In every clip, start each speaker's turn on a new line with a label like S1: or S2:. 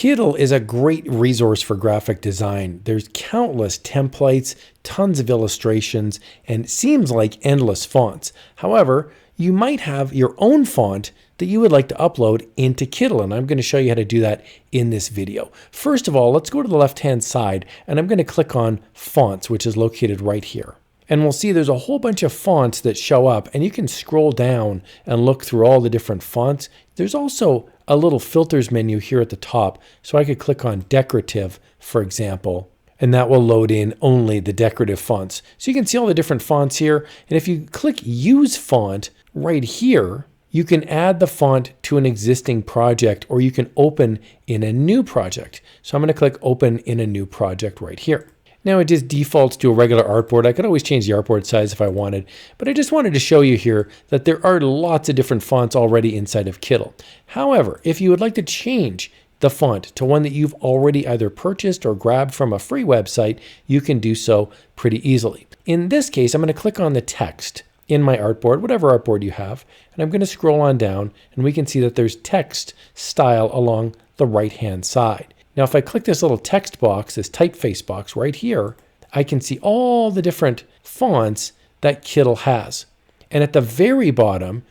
S1: Kittl is a great resource for graphic design. There's countless templates, tons of illustrations, and it seems like endless fonts. However, you might have your own font that you would like to upload into Kittl, and I'm going to show you how to do that in this video. First of all, let's go to the left-hand side, and I'm going to click on Fonts, which is located right here. And we'll see there's a whole bunch of fonts that show up, and you can scroll down and look through all the different fonts. There's also a little filters menu here at the top, so I could click on decorative, for example, and that will load in only the decorative fonts. So you can see all the different fonts here, and if you click use font right here, you can add the font to an existing project, or you can open in a new project. So I'm going to click open in a new project right here. Now it just defaults to a regular artboard. I could always change the artboard size if I wanted, but I just wanted to show you here that there are lots of different fonts already inside of Kittl. However, if you would like to change the font to one that you've already either purchased or grabbed from a free website, you can do so pretty easily. In this case, I'm going to click on the text in my artboard, whatever artboard you have, and I'm going to scroll on down, and we can see that there's text style along the right-hand side. Now, if I click this little text box, this typeface box right here, I can see all the different fonts that Kittl has. And at the very bottom,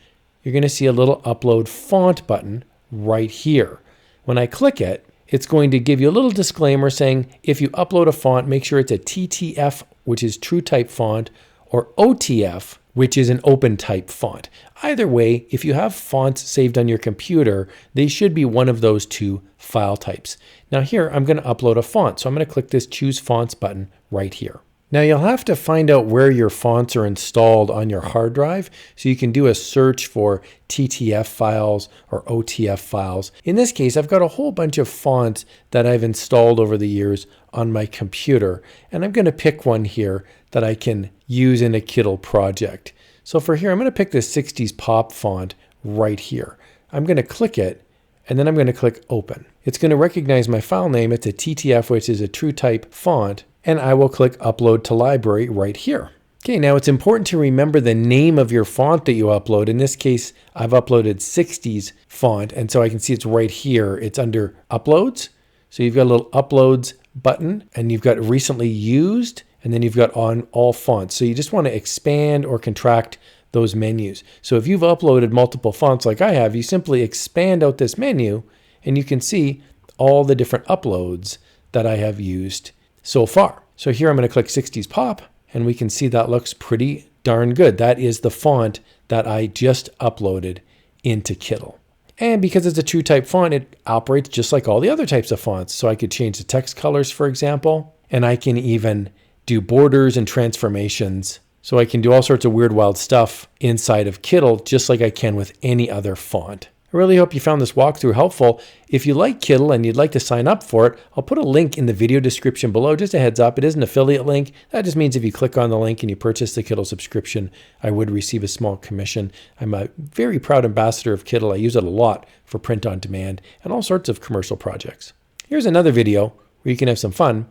S1: you're going to see a little upload font button right here. When I click it, it's going to give you a little disclaimer saying if you upload a font, make sure it's a TTF, which is true type font, or OTF, which is an open type font. Either way, if you have fonts saved on your computer, they should be one of those two file types. Now here, I'm going to upload a font. So I'm going to click this choose fonts button right here. Now you'll have to find out where your fonts are installed on your hard drive. So you can do a search for TTF files or OTF files. In this case, I've got a whole bunch of fonts that I've installed over the years on my computer. And I'm going to pick one here that I can use in a Kittl project. So for here, I'm going to pick this 60s pop font right here. I'm going to click it, and then I'm going to click open. It's going to recognize my file name. It's a TTF, which is a true type font, and I will click upload to library right here. Okay, now it's important to remember the name of your font that you upload. In this case, I've uploaded 60s font, and so I can see it's right here. It's under uploads. So you've got a little uploads button, and you've got recently used, and then you've got on all fonts. So you just want to expand or contract those menus. So if you've uploaded multiple fonts like I have, you simply expand out this menu and you can see all the different uploads that I have used so far. So here I'm going to click 60s pop and we can see that looks pretty darn good. That is the font that I just uploaded into Kittl. And because it's a true type font, it operates just like all the other types of fonts. So I could change the text colors, for example, and I can even do borders and transformations. So I can do all sorts of weird, wild stuff inside of Kittl, just like I can with any other font. I really hope you found this walkthrough helpful. If you like Kittl and you'd like to sign up for it, I'll put a link in the video description below. Just a heads up, it is an affiliate link. That just means if you click on the link and you purchase the Kittl subscription, I would receive a small commission. I'm a very proud ambassador of Kittl. I use it a lot for print on demand and all sorts of commercial projects. Here's another video where you can have some fun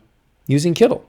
S1: using Kittl.